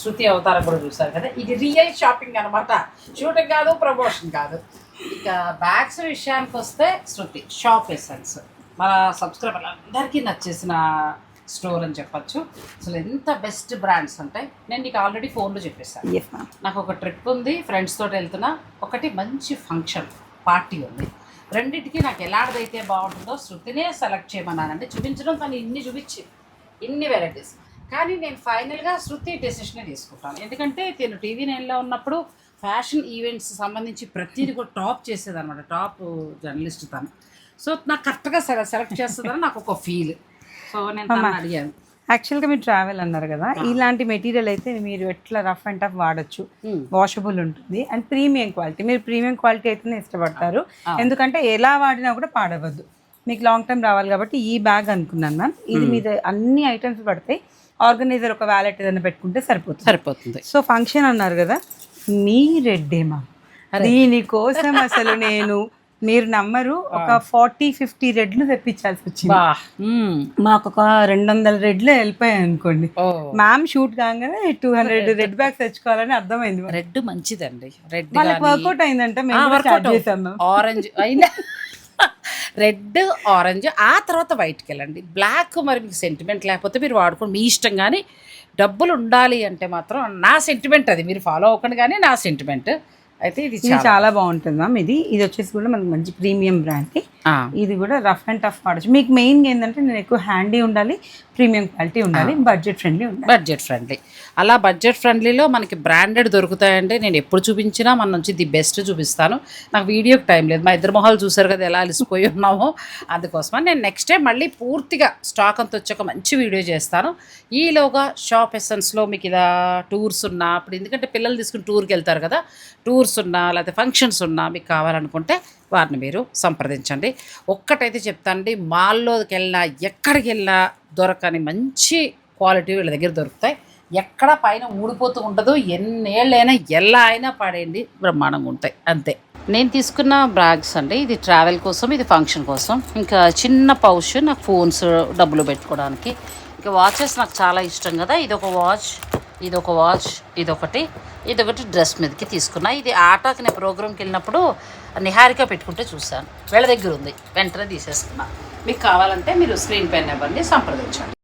శృతి అవతారం కూడా చూసారు కదా, ఇది రియల్ షాపింగ్ అనమాట, షూటింగ్ కాదు, ప్రమోషన్ కాదు. ఇక బ్యాగ్స్ విషయానికి వస్తే శృతి షాప్ ఎసెన్స్ మన సబ్స్క్రైబర్లు అందరికీ నచ్చేసిన స్టోర్ అని చెప్పచ్చు. అసలు ఎంత బెస్ట్ బ్రాండ్స్ ఉంటాయి. నేను నీకు ఆల్రెడీ ఫోన్లో చెప్పేసాను. నాకు ఒక ట్రిప్ ఉంది, ఫ్రెండ్స్ తోటి వెళ్తున్నా, ఒకటి మంచి ఫంక్షన్ పార్టీ ఉంది. రెండింటికి నాకు ఎలాంటిదైతే బాగుంటుందో శృతినే సెలెక్ట్ చేయమన్నానంటే చూపించడం, కానీ ఇన్ని వెరైటీస్. కానీ నేను ఫైనల్గా శృతి డెసిషనే తీసుకుంటాను. ఎందుకంటే నేను టీవీ నైన్లో ఉన్నప్పుడు ఫ్యాషన్ ఈవెంట్స్ సంబంధించి ప్రతిదీ కూడా టాప్ చేసేదన్నమాట, టాప్ జర్నలిస్ట్ తను. సో నాకు కరెక్ట్గా సెలెక్ట్ చేస్తుందని నాకు ఒక ఫీల్. సో నేను తనని అడిగాను. యాక్చువల్గా మీరు ట్రావెల్ అన్నారు కదా, ఇలాంటి మెటీరియల్ అయితే మీరు ఎట్లా రఫ్ అండ్ టఫ్ వాడచ్చు, వాషబుల్ ఉంటుంది అండ్ ప్రీమియం క్వాలిటీ. మీరు ప్రీమియం క్వాలిటీ అయితేనే ఇష్టపడతారు, ఎందుకంటే ఎలా వాడినా కూడా పాడవద్దు. మీకు లాంగ్ టైం రావాలి కాబట్టి ఈ బ్యాగ్ అనుకున్నాను మ్యామ్. ఇది మీద అన్ని ఐటమ్స్ పడతాయి. ఆర్గనైజర్ ఒక వ్యాలెట్ ఏదైనా పెట్టుకుంటే సరిపోతుంది. సో ఫంక్షన్ అన్నారు కదా, మీ రెడ్డేమా దీనికోసం అసలు నేను మీరు నమ్మరు, ఒక 40-50 రెడ్లు తెప్పించాల్సి వచ్చింది. మాకు ఒక 200 రెడ్లు వెళ్ళిపోయాయి అనుకోండి. మ్యామ్ షూట్ కాగానే 200 రెడ్ బ్యాగ్స్ తెచ్చుకోవాలని అర్థమైంది. రెడ్ మంచిదండి, రెడ్ వాళ్ళకి వర్కౌట్ అయిందంటే ఆరెంజ్ అయినా రెడ్ ఆరెంజ్, ఆ తర్వాత వైట్కి వెళ్ళండి. బ్లాక్ మరి మీకు సెంటిమెంట్ లేకపోతే మీరు వాడుకోండి, మీ ఇష్టం. కానీ డబ్బులు ఉండాలి అంటే మాత్రం నా సెంటిమెంట్ అది, మీరు ఫాలో అవ్వకండి, కానీ నా సెంటిమెంట్ అయితే ఇది చాలా బాగుంటుంది మ్యామ్. ఇది వచ్చేసి కూడా మనకి మంచి ప్రీమియం బ్రాండ్. ఇది కూడా రఫ్ అండ్ టఫ్ వాడచ్చు. మీకు మెయిన్గా ఏంటంటే నేను ఎక్కువ హ్యాండీ ఉండాలి, ప్రీమియం క్వాలిటీ ఉండాలి, బడ్జెట్ ఫ్రెండ్లీ. అలా బడ్జెట్ ఫ్రెండ్లీలో మనకి బ్రాండెడ్ దొరుకుతాయండి. నేను ఎప్పుడు చూపించినా మన నుంచి ది బెస్ట్ చూపిస్తాను. నాకు వీడియోకి టైం లేదు, మా ఇద్దరు మొహాలు చూసారు కదా ఎలా అలిసిపోయి ఉన్నామో. అందుకోసమని నేను నెక్స్ట్ టైం మళ్ళీ పూర్తిగా స్టాక్ అంతా వచ్చాక మంచి వీడియో చేస్తాను. ఈలోగా షాప్ ఎసెన్స్లో మీకు ఇలా టూర్స్ ఉన్నా, అప్పుడు ఎందుకంటే పిల్లలు తీసుకుని టూర్కి వెళ్తారు కదా, టూర్స్ ఉన్నా లేకపోతే ఫంక్షన్స్ ఉన్నా మీకు కావాలనుకుంటే వారిని మీరు సంప్రదించండి. ఒక్కటైతే చెప్తానండి, మాల్లోకి వెళ్ళినా ఎక్కడికి వెళ్ళినా దొరకని మంచి క్వాలిటీ వీళ్ళ దగ్గర దొరుకుతాయి. ఎక్కడ పైన ఊడిపోతూ ఉండదు, ఎన్నేళ్ళైనా ఎలా అయినా పడేయండి, బ్రహ్మాండంగా ఉంటాయి అంతే. నేను తీసుకున్న బ్యాగ్స్ అండి, ఇది ట్రావెల్ కోసం, ఇది ఫంక్షన్ కోసం. ఇంకా చిన్న పౌచ్ నాకు ఫోన్స్ డబ్బులు పెట్టుకోవడానికి. ఇంకా వాచెస్ నాకు చాలా ఇష్టం కదా, ఇదొక వాచ్, ఇదొకటి డ్రెస్ మీదకి తీసుకున్నా. ఇది ఆటాకి నేను ప్రోగ్రామ్కి వెళ్ళినప్పుడు నిహారిక పెట్టుకుంటే చూశాను, వీళ్ళ దగ్గర ఉంది, వెంటనే తీసేసుకున్నా. మీకు కావాలంటే మీరు స్క్రీన్ పైన నెంబర్ని సంప్రదించండి.